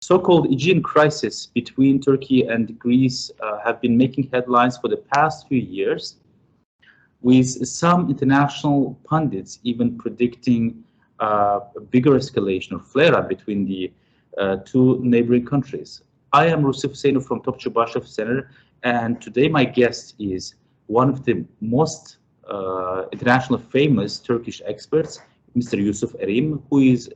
so-called Aegean crisis between Turkey and Greece have been making headlines for the past few years, with some international pundits even predicting a bigger escalation or flare-up between the two neighboring countries. I am Rusif Huseynov from Topchubashov Center, and today my guest is one of the most international famous Turkish experts, Mr. Yusuf Erim, who is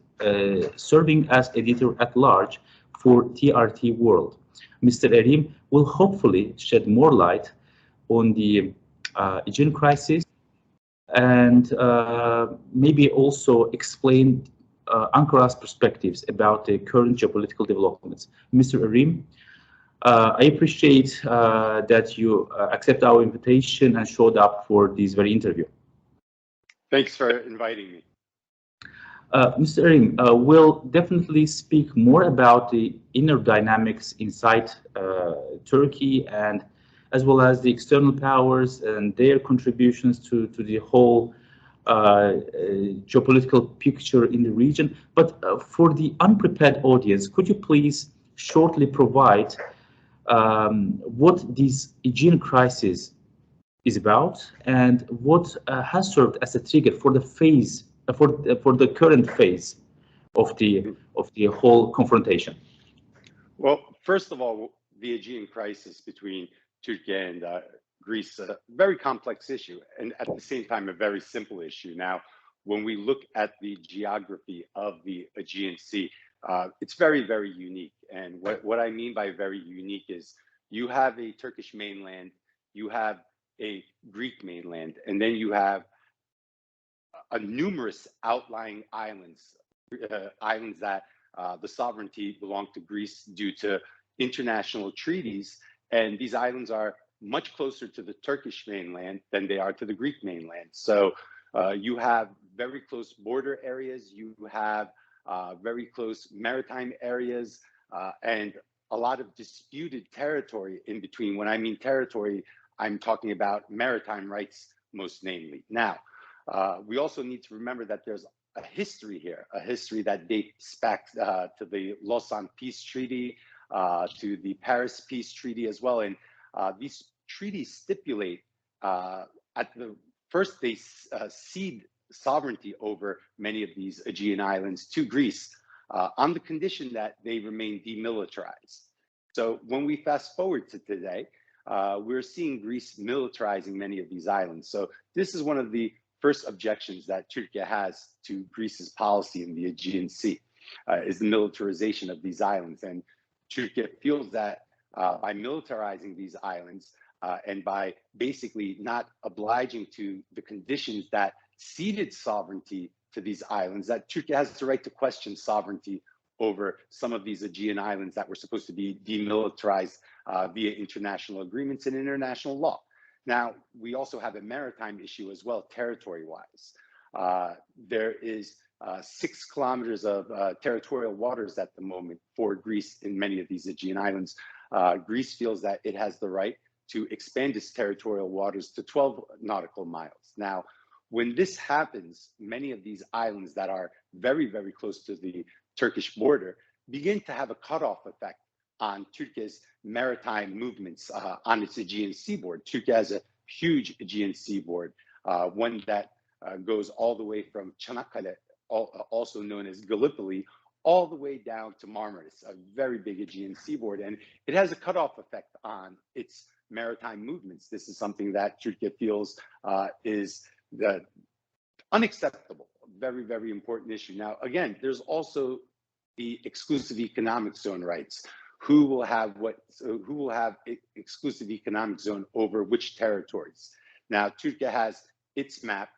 serving as editor-at-large for TRT World. Mr. Erim will hopefully shed more light on the Aegean crisis and maybe also explain Ankara's perspectives about the current geopolitical developments. Mr. Erim, I appreciate that you accept our invitation and showed up for this very interview. Thanks for inviting me. Mr. Erim, we'll definitely speak more about the inner dynamics inside Turkey, and as well as the external powers and their contributions to the whole geopolitical picture in the region. But for the unprepared audience, could you please shortly provide what this Aegean crisis is about and what has served as a trigger for the phase for the current phase of the whole confrontation? Well, first of all, the Aegean crisis between Turkey and Greece, a very complex issue, and at the same time, a very simple issue. Now, when we look at the geography of the Aegean Sea, it's very, very unique. And what I mean by very unique is you have a Turkish mainland, you have a Greek mainland, and then you have a numerous outlying islands, islands that the sovereignty belong to Greece due to international treaties. And these islands are much closer to the Turkish mainland than they are to the Greek mainland. So you have very close border areas, you have very close maritime areas, and a lot of disputed territory in between. When I mean territory, I'm talking about maritime rights, most namely. Now, we also need to remember that there's a history here, a history that dates back to the Lausanne Peace Treaty, to the Paris Peace Treaty as well. And these treaties stipulate at the first they cede sovereignty over many of these Aegean islands to Greece on the condition that they remain demilitarized. So when we fast forward to today, we're seeing Greece militarizing many of these islands. So this is one of the first objections that Turkey has to Greece's policy in the Aegean Sea, is the militarization of these islands. And Turkey feels that by militarizing these islands and by basically not obliging to the conditions that ceded sovereignty to these islands, that Turkey has the right to question sovereignty over some of these Aegean islands that were supposed to be demilitarized via international agreements and international law. Now, we also have a maritime issue as well, territory-wise. There is 6 kilometers of territorial waters at the moment for Greece in many of these Aegean islands. Greece feels that it has the right to expand its territorial waters to 12 nautical miles. Now, when this happens, many of these islands that are very, very close to the Turkish border begin to have a cutoff effect on Turkey's maritime movements on its Aegean seaboard. Turkey has a huge Aegean seaboard, one that goes all the way from Çanakkale, also known as Gallipoli, all the way down to Marmaris, a very big Aegean seaboard. And it has a cutoff effect on its maritime movements. This is something that Turkey feels is unacceptable, a very, very important issue. Now, again, there's also the exclusive economic zone rights. Who will have exclusive economic zone over which territories? Now, Turkey has its map,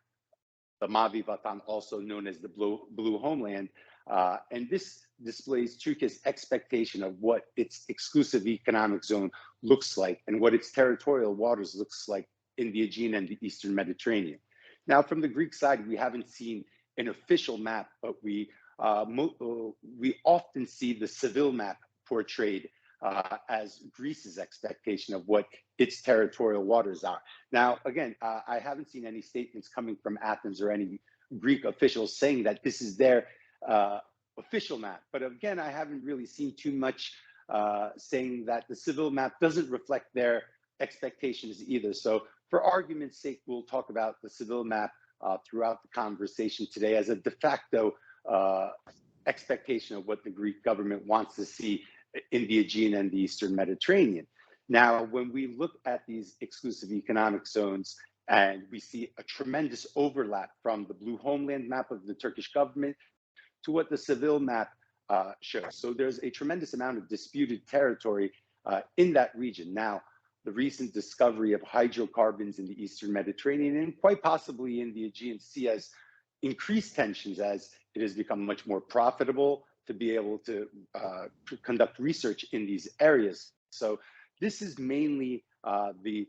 the Mavi Vatan, also known as the Blue Homeland, and this displays Turkey's expectation of what its exclusive economic zone looks like and what its territorial waters looks like in the Aegean and the Eastern Mediterranean. Now, from the Greek side, we haven't seen an official map, but we often see the Seville map portrayed as Greece's expectation of what its territorial waters are. Now, again, I haven't seen any statements coming from Athens or any Greek officials saying that this is their official map. But again, I haven't really seen too much saying that the civil map doesn't reflect their expectations either. So for argument's sake, we'll talk about the civil map throughout the conversation today as a de facto expectation of what the Greek government wants to see in the Aegean and the Eastern Mediterranean. Now, when we look at these exclusive economic zones, and we see a tremendous overlap from the blue homeland map of the Turkish government to what the Seville map shows. So there's a tremendous amount of disputed territory in that region. Now, the recent discovery of hydrocarbons in the Eastern Mediterranean and quite possibly in the Aegean Sea has increased tensions as it has become much more profitable to be able to conduct research in these areas. So this is mainly the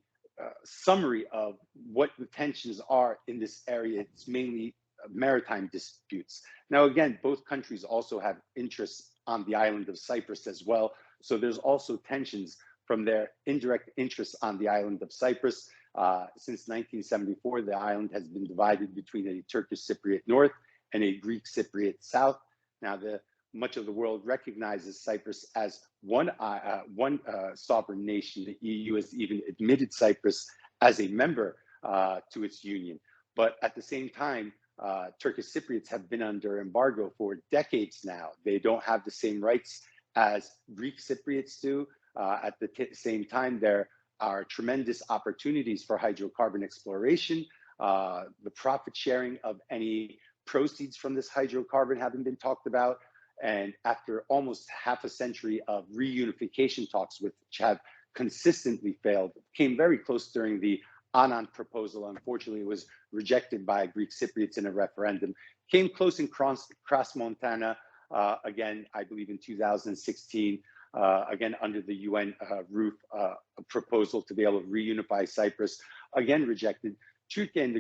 summary of what the tensions are in this area. It's mainly maritime disputes. Now, again, both countries also have interests on the island of Cyprus as well. So there's also tensions from their indirect interests on the island of Cyprus. Since 1974, the island has been divided between a Turkish Cypriot North and a Greek Cypriot South. Now, much of the world recognizes Cyprus as one sovereign nation. The EU has even admitted Cyprus as a member to its union. But at the same time, Turkish Cypriots have been under embargo for decades now. They don't have the same rights as Greek Cypriots do. At the same time, there are tremendous opportunities for hydrocarbon exploration. The profit sharing of any proceeds from this hydrocarbon haven't been talked about. And after almost half a century of reunification talks, which have consistently failed, came very close during the Annan proposal. Unfortunately, it was rejected by Greek Cypriots in a referendum. Came close in Cross-Montana, again, I believe in 2016, again, under the UN roof, a proposal to be able to reunify Cyprus, again rejected. Türkiye and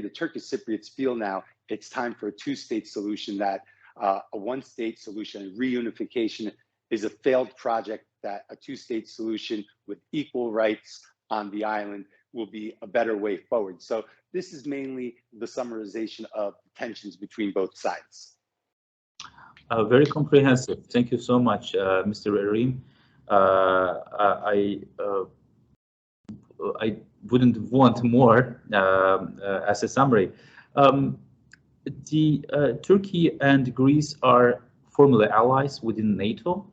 the Turkish Cypriots feel now it's time for a two-state solution, that a one-state solution, reunification, is a failed project, that a two-state solution with equal rights on the island will be a better way forward. So this is mainly the summarization of tensions between both sides. Very comprehensive. Thank you so much, Mr. Erim. I wouldn't want more as a summary. Turkey and Greece are formerly allies within NATO.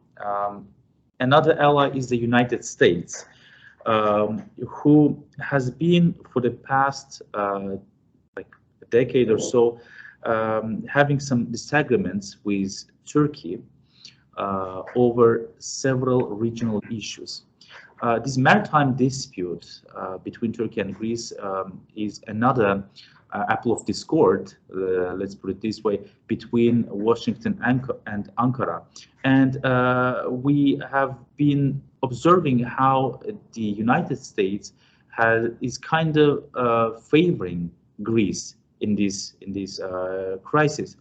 Another ally is the United States, who has been for the past like a decade or so having some disagreements with Turkey over several regional issues. This maritime dispute between Turkey and Greece is another apple of discord, let's put it this way, between Washington and Ankara. And we have been observing how the United States is kind of favoring Greece in this crisis.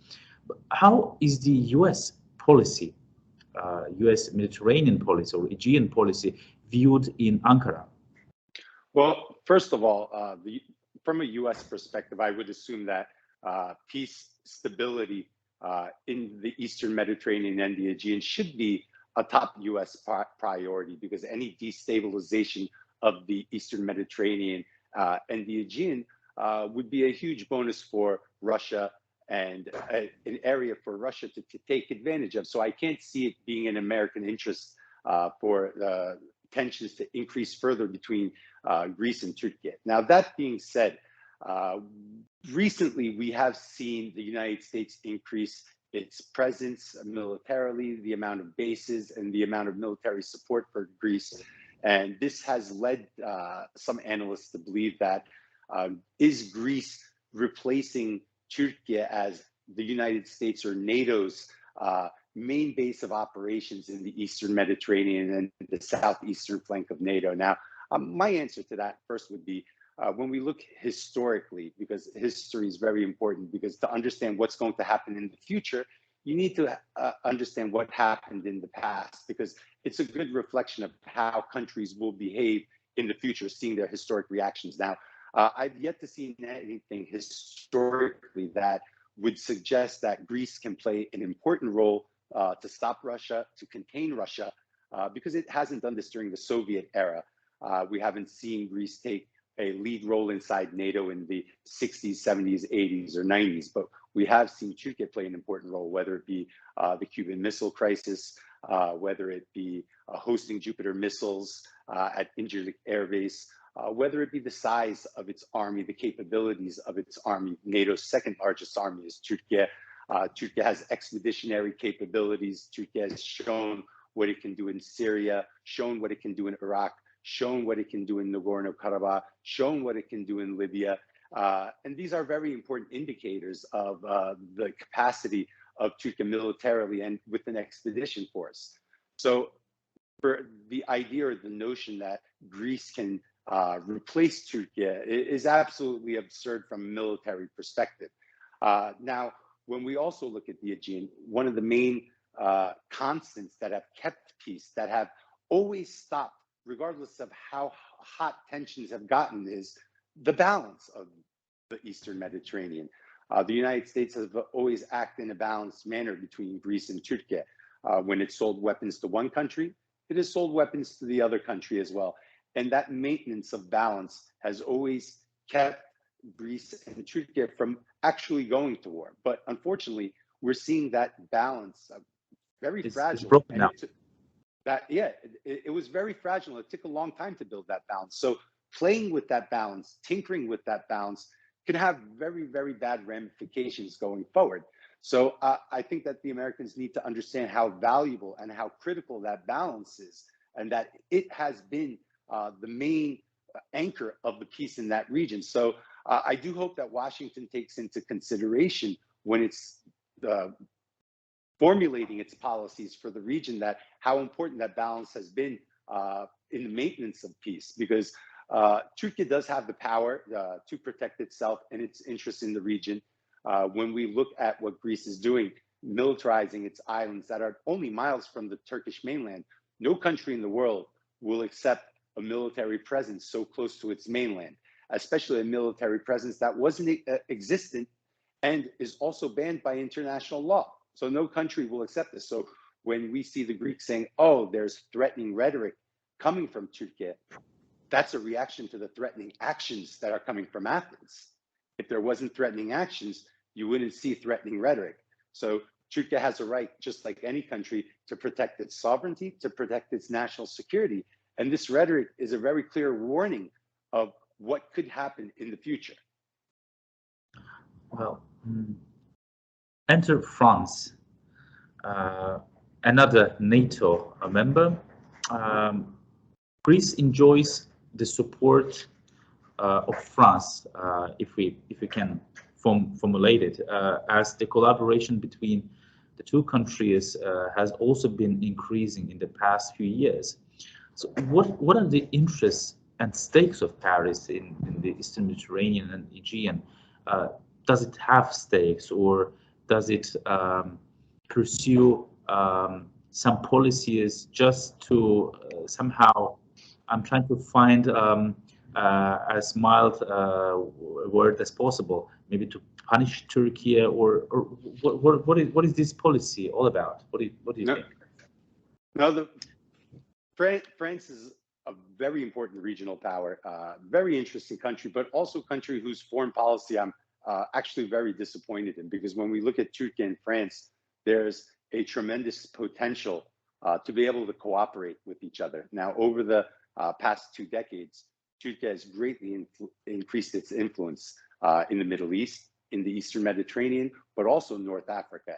How is the U.S. policy, U.S. Mediterranean policy or Aegean policy viewed in Ankara? Well, first of all, from a U.S. perspective, I would assume that peace, stability in the Eastern Mediterranean and the Aegean should be a top U.S. priority, because any destabilization of the Eastern Mediterranean and the Aegean would be a huge bonus for Russia and an area for Russia to take advantage of. So I can't see it being in American interest for tensions to increase further between Greece and Turkey. Now, that being said, recently we have seen the United States increase its presence militarily, the amount of bases and the amount of military support for Greece. And this has led some analysts to believe that is Greece replacing Turkey as the United States or NATO's main base of operations in the Eastern Mediterranean and the southeastern flank of NATO? Now, my answer to that first would be, when we look historically, because history is very important, because to understand what's going to happen in the future, you need to understand what happened in the past, because it's a good reflection of how countries will behave in the future, seeing their historic reactions. Now, I've yet to see anything historically that would suggest that Greece can play an important role to stop Russia, to contain Russia, because it hasn't done this during the Soviet era. We haven't seen Greece take a lead role inside NATO in the 60s, 70s, 80s, or 90s, but we have seen Turkey play an important role, whether it be the Cuban Missile Crisis, whether it be hosting Jupiter missiles at Incirlik Air Base, whether it be the size of its army, the capabilities of its army. NATO's second largest army is Turkey. Turkey has expeditionary capabilities. Turkey has shown what it can do in Syria, shown what it can do in Iraq, shown what it can do in Nagorno-Karabakh, shown what it can do in Libya. And these are very important indicators of the capacity of Turkey militarily and with an expedition force. So for the idea or the notion that Greece can replace Turkey is absolutely absurd from a military perspective. Now, when we also look at the Aegean, one of the main constants that have kept peace, that have always stopped, regardless of how hot tensions have gotten, is the balance of the Eastern Mediterranean. The United States has always acted in a balanced manner between Greece and Turkey. When it sold weapons to one country, it has sold weapons to the other country as well. And that maintenance of balance has always kept Greece and Turkey from actually going to war. But unfortunately, we're seeing that balance very fragile. It's broken now. It was very fragile. It took a long time to build that balance. So playing with that balance, tinkering with that balance, can have very, very bad ramifications going forward. So I think that the Americans need to understand how valuable and how critical that balance is, and that it has been the main anchor of the peace in that region. So I do hope that Washington takes into consideration when it's formulating its policies for the region, that how important that balance has been in the maintenance of peace, because Turkey does have the power to protect itself and its interests in the region. When we look at what Greece is doing, militarizing its islands that are only miles from the Turkish mainland, no country in the world will accept a military presence so close to its mainland, especially a military presence that wasn't existent and is also banned by international law. So no country will accept this. So when we see the Greeks saying, oh, there's threatening rhetoric coming from Turkey, that's a reaction to the threatening actions that are coming from Athens. If there wasn't threatening actions, you wouldn't see threatening rhetoric. So Turkey has a right, just like any country, to protect its sovereignty, to protect its national security. And this rhetoric is a very clear warning of what could happen in the future. Well, enter France, another NATO member. Greece enjoys the support of France, if we can formulate it, as the collaboration between the two countries has also been increasing in the past few years. So what are the interests and stakes of Paris in the Eastern Mediterranean and Aegean? Does it have stakes, or does it pursue some policies just to somehow, I'm trying to find as mild word as possible, maybe to punish Turkey, or what is this policy all about? What do you think? No, France is a very important regional power, very interesting country, but also a country whose foreign policy I'm actually very disappointed in, because when we look at Turkey and France, there's a tremendous potential to be able to cooperate with each other. Now, over the past 2 decades, Turkey has greatly increased its influence in the Middle East, in the Eastern Mediterranean, but also North Africa.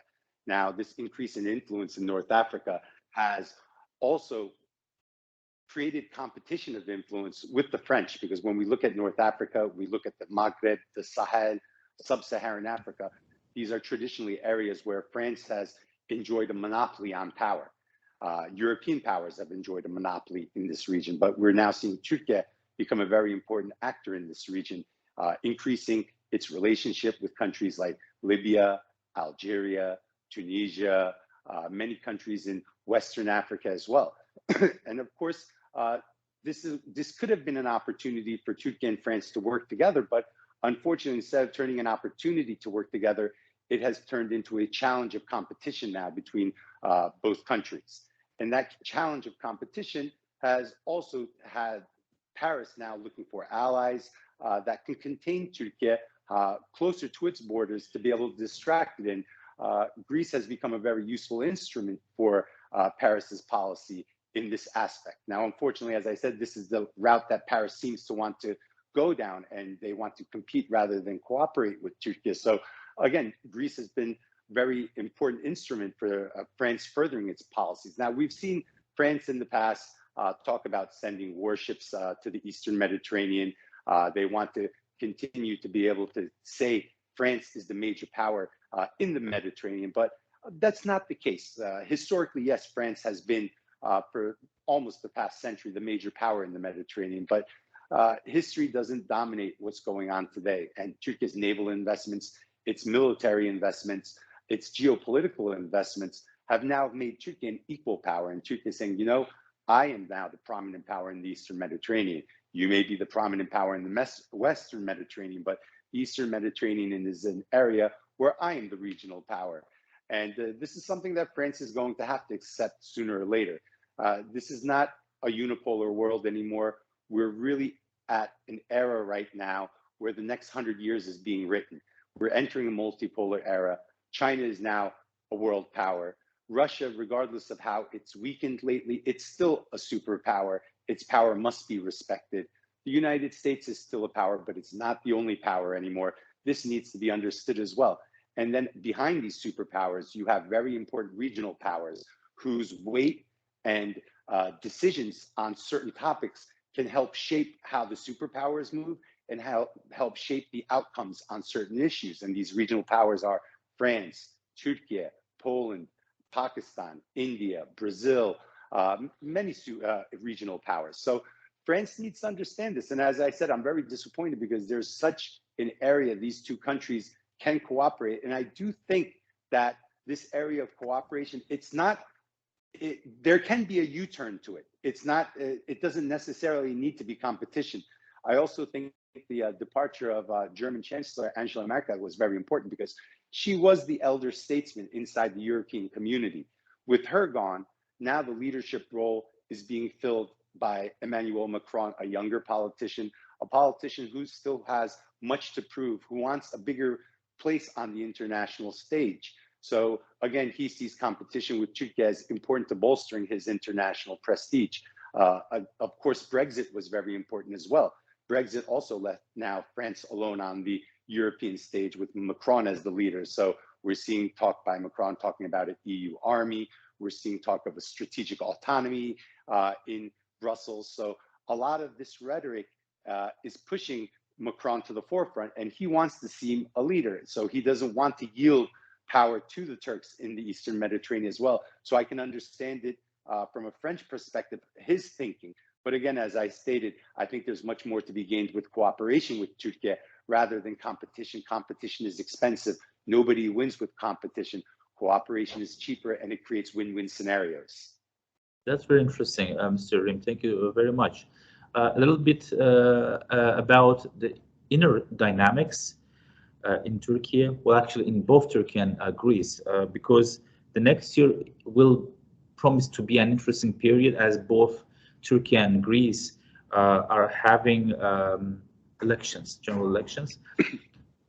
Now, this increase in influence in North Africa has also created competition of influence with the French, because when we look at North Africa, we look at the Maghreb, the Sahel, Sub-Saharan Africa. These are traditionally areas where France has enjoyed a monopoly on power. European powers have enjoyed a monopoly in this region, but we're now seeing Turkey become a very important actor in this region, increasing its relationship with countries like Libya, Algeria, Tunisia, many countries in Western Africa as well. And of course, this could have been an opportunity for Turkey and France to work together, but unfortunately, instead of turning an opportunity to work together, it has turned into a challenge of competition now between both countries. And that challenge of competition has also had Paris now looking for allies that can contain Turkey closer to its borders to be able to distract it. And Greece has become a very useful instrument for Paris's policy in this aspect. Now, unfortunately, as I said, this is the route that Paris seems to want to go down, and they want to compete rather than cooperate with Turkey. So again, Greece has been a very important instrument for France furthering its policies. Now, we've seen France in the past talk about sending warships to the Eastern Mediterranean. They want to continue to be able to say France is the major power in the Mediterranean, but that's not the case. Historically, yes, France has been for almost the past century the major power in the Mediterranean, but history doesn't dominate what's going on today. And Turkey's naval investments, its military investments, its geopolitical investments have now made Turkey an equal power. And Turkey is saying, you know, I am now the prominent power in the Eastern Mediterranean. You may be the prominent power in the Western Mediterranean, but the Eastern Mediterranean is an area where I am the regional power. And this is something that France is going to have to accept sooner or later. This is not a unipolar world anymore. We're really at an era right now where the next 100 years is being written. We're entering a multipolar era. China is now a world power. Russia, regardless of how it's weakened lately, it's still a superpower. Its power must be respected. The United States is still a power, but it's not the only power anymore. This needs to be understood as well. And then behind these superpowers, you have very important regional powers whose weight and decisions on certain topics can help shape how the superpowers move and help shape the outcomes on certain issues. And these regional powers are France, Turkey, Poland, Pakistan, India, Brazil, many regional powers. So France needs to understand this. And as I said, I'm very disappointed because there's such an area these two countries can cooperate. And I do think that this area of cooperation, there can be a U-turn to it. It doesn't necessarily need to be competition. I also think the departure of German Chancellor Angela Merkel was very important because she was the elder statesman inside the European community. With her gone, now the leadership role is being filled by Emmanuel Macron, a younger politician, a politician who still has much to prove, who wants a bigger place on the international stage. So again, he sees competition with Turkey as important to bolstering his international prestige. Of course, Brexit was very important as well. Brexit also left now France alone on the European stage with Macron as the leader. So we're seeing talk by Macron talking about an EU army. We're seeing talk of a strategic autonomy in Brussels. So a lot of this rhetoric is pushing Macron to the forefront, and he wants to seem a leader. So he doesn't want to yield power to the Turks in the Eastern Mediterranean as well. So I can understand it from a French perspective, his thinking. But again, as I stated, I think there's much more to be gained with cooperation with Turkey rather than competition. Competition is expensive. Nobody wins with competition. Cooperation is cheaper, and it creates win-win scenarios. That's very interesting, Mr. Erim. Thank you very much. A little bit about the inner dynamics in Turkey, well, actually in both Turkey and Greece, because the next year will promise to be an interesting period as both Turkey and Greece are having elections, general elections.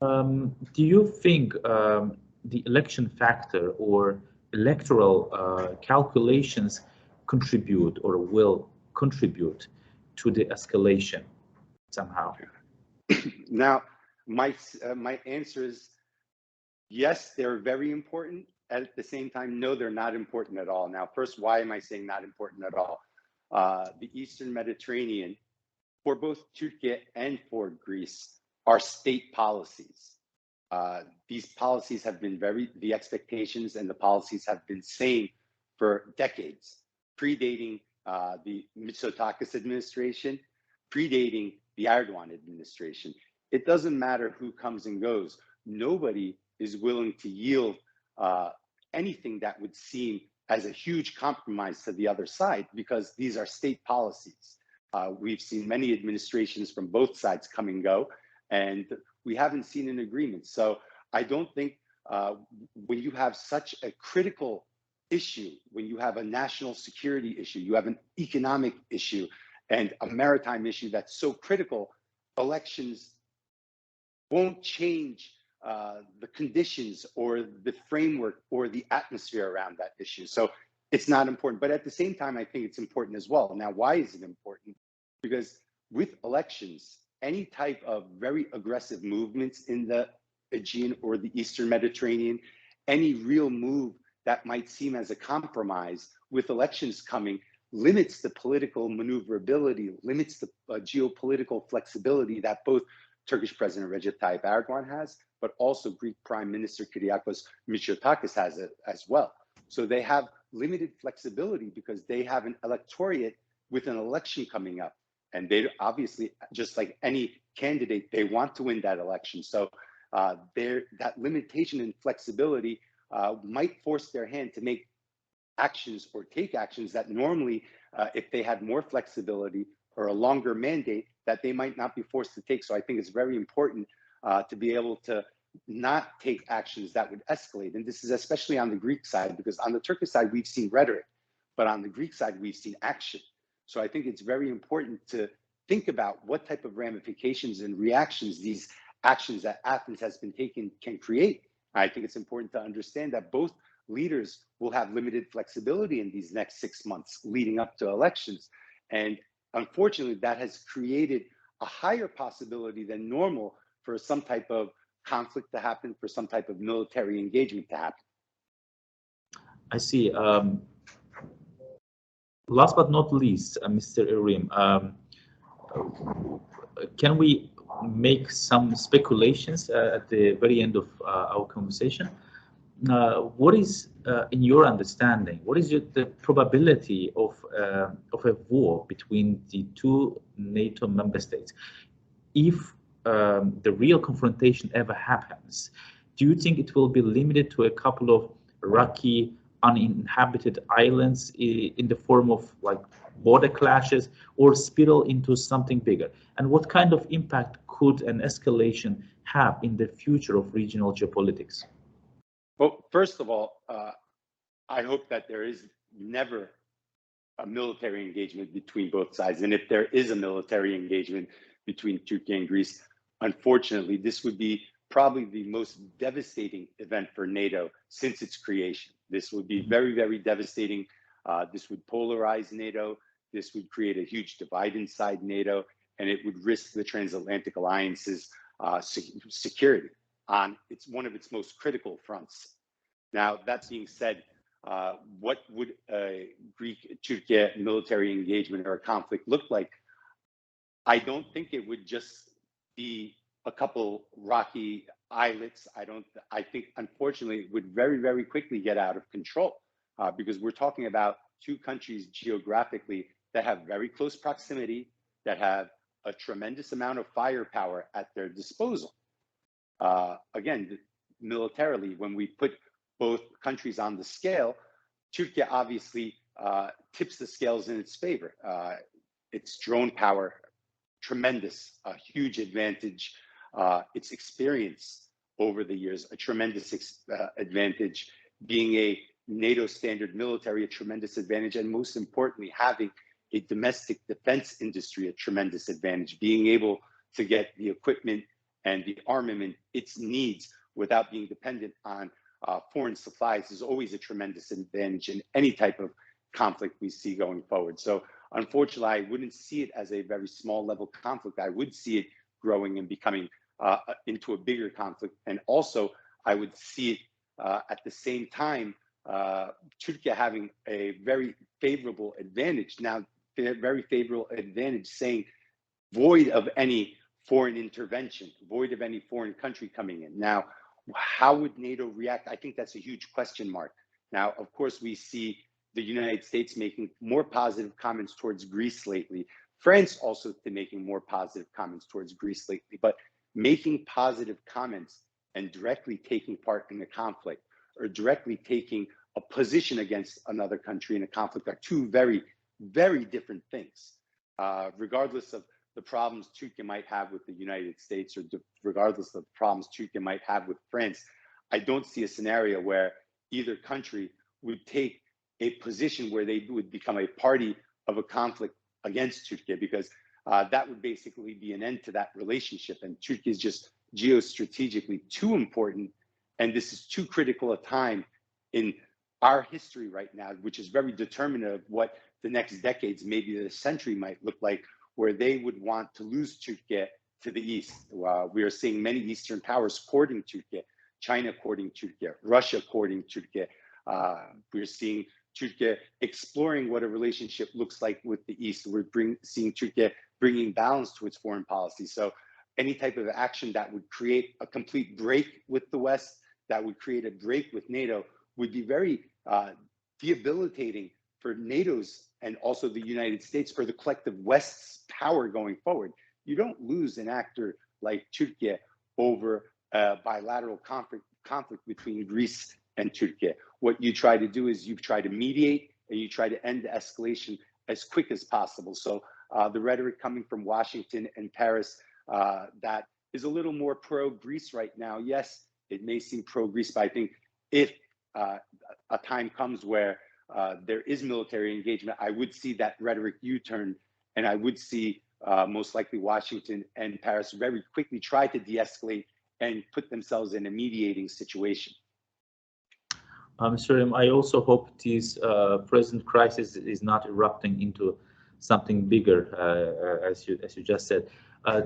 Do you think the election factor or electoral calculations contribute or will contribute to the escalation somehow? Now, my answer is yes, they're very important. At the same time, no, they're not important at all. Now, first, why am I saying not important at all? The Eastern Mediterranean, for both Turkey and for Greece, are state policies. These policies have been the expectations and the policies have been same for decades, predating the Mitsotakis administration, predating the Erdogan administration. It doesn't matter who comes and goes. Nobody is willing to yield anything that would seem as a huge compromise to the other side because these are state policies. We've seen many administrations from both sides come and go, and we haven't seen an agreement. So I don't think when you have such a critical issue, when you have a national security issue, you have an economic issue, and a maritime issue that's so critical, elections won't change the conditions or the framework or the atmosphere around that issue. So it's not important. But at the same time, I think it's important as well. Now, why is it important? Because with elections, any type of very aggressive movements in the Aegean or the Eastern Mediterranean, any real move that might seem as a compromise with elections coming limits the political maneuverability, limits the geopolitical flexibility that both Turkish President Recep Tayyip Erdogan has, but also Greek Prime Minister Kyriakos Mitsotakis has it as well. So they have limited flexibility because they have an electorate with an election coming up. And they obviously, just like any candidate, they want to win that election. So that limitation in flexibility might force their hand to make actions or take actions that normally, if they had more flexibility or a longer mandate, that they might not be forced to take. So I think it's very important to be able to not take actions that would escalate. And this is especially on the Greek side, because on the Turkish side, we've seen rhetoric, but on the Greek side, we've seen action. So I think it's very important to think about what type of ramifications and reactions these actions that Athens has been taking can create. I think it's important to understand that both leaders will have limited flexibility in these next 6 months leading up to elections. And unfortunately, that has created a higher possibility than normal for some type of conflict to happen, for some type of military engagement to happen. I see. Last but not least, Mr. Erim, can we make some speculations at the very end of our conversation? What is, in your understanding, what is the probability of a war between the two NATO member states? If the real confrontation ever happens, do you think it will be limited to a couple of rocky, uninhabited islands in the form of like border clashes, or spiral into something bigger? And what kind of impact could an escalation have in the future of regional geopolitics? Well, first of all, I hope that there is never a military engagement between both sides. And if there is a military engagement between Turkey and Greece, unfortunately, this would be probably the most devastating event for NATO since its creation. This would be very, very devastating. This would polarize NATO. This would create a huge divide inside NATO, and it would risk the transatlantic alliance's security on one of its most critical fronts. Now, that being said, what would a Greek-Turkey military engagement or a conflict look like? I don't think it would just be a couple rocky islets. I think, unfortunately, it would very, very quickly get out of control because we're talking about two countries geographically that have very close proximity, that have a tremendous amount of firepower at their disposal. Again, militarily, when we put both countries on the scale, Turkey obviously tips the scales in its favor. Its drone power, tremendous, a huge advantage. Its experience over the years, a tremendous advantage. Being a NATO standard military, a tremendous advantage. And most importantly, having a domestic defense industry, a tremendous advantage. Being able to get the equipment and the armament its needs without being dependent on foreign supplies is always a tremendous advantage in any type of conflict we see going forward. So unfortunately, I wouldn't see it as a very small level conflict. I would see it growing and becoming into a bigger conflict. And also, I would see it at the same time, Turkey having a very favorable advantage. Now, very favorable advantage saying void of any foreign intervention, void of any foreign country coming in. Now, how would NATO react? I think that's a huge question mark. Now, of course, we see the United States making more positive comments towards Greece lately. France also making more positive comments towards Greece lately. But making positive comments and directly taking part in a conflict or directly taking a position against another country in a conflict are two very, very different things. Regardless of the problems Turkey might have with the United States, or regardless of the problems Turkey might have with France, I don't see a scenario where either country would take a position where they would become a party of a conflict against Turkey, because that would basically be an end to that relationship. And Turkey is just geostrategically too important, and this is too critical a time in our history right now, which is very determinative of what the next decades, maybe the century, might look like, where they would want to lose Turkey to the east. We are seeing many Eastern powers courting Turkey, China courting Turkey, Russia courting Turkey. We're seeing Turkey exploring what a relationship looks like with the East. We're seeing Turkey bringing balance to its foreign policy. So any type of action that would create a complete break with the West, that would create a break with NATO, would be very debilitating for NATO's and also the United States, or the collective West's power going forward. You don't lose an actor like Turkey over a bilateral conflict between Greece and Turkey. What you try to do is you try to mediate, and you try to end the escalation as quick as possible. So the rhetoric coming from Washington and Paris that is a little more pro-Greece right now. Yes, it may seem pro-Greece, but I think if a time comes where there is military engagement, I would see that rhetoric U-turn, and I would see most likely Washington and Paris very quickly try to de-escalate and put themselves in a mediating situation. Mr. Erim, I also hope this present crisis is not erupting into something bigger, as you just said.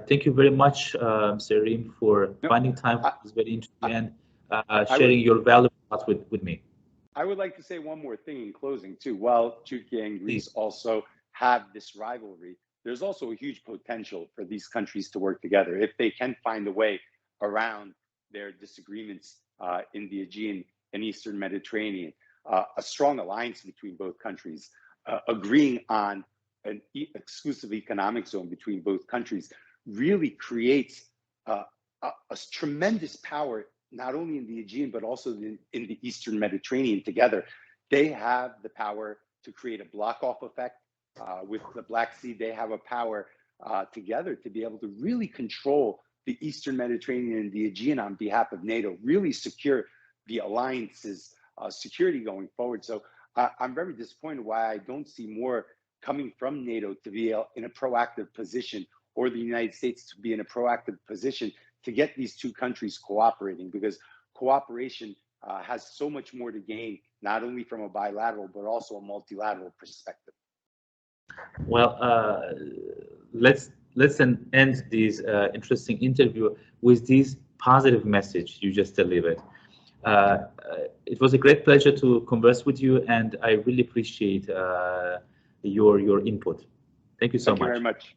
Thank you very much, Mr. Erim, for finding time for this very interesting and sharing your valuable thoughts with me. I would like to say one more thing in closing too. While Turkey and Greece also have this rivalry, there's also a huge potential for these countries to work together if they can find a way around their disagreements in the Aegean and Eastern Mediterranean. A strong alliance between both countries, agreeing on an exclusive economic zone between both countries, really creates a tremendous power, not only in the Aegean, but also in the Eastern Mediterranean together. They have the power to create a block-off effect with the Black Sea. They have a power together to be able to really control the Eastern Mediterranean and the Aegean on behalf of NATO, really secure the alliance's security going forward. So I'm very disappointed why I don't see more coming from NATO to be in a proactive position, or the United States to be in a proactive position to get these two countries cooperating, because cooperation has so much more to gain, not only from a bilateral, but also a multilateral perspective. Well, let's then end this interesting interview with this positive message you just delivered. It was a great pleasure to converse with you, and I really appreciate your input. Thank you so much. Thank you very much.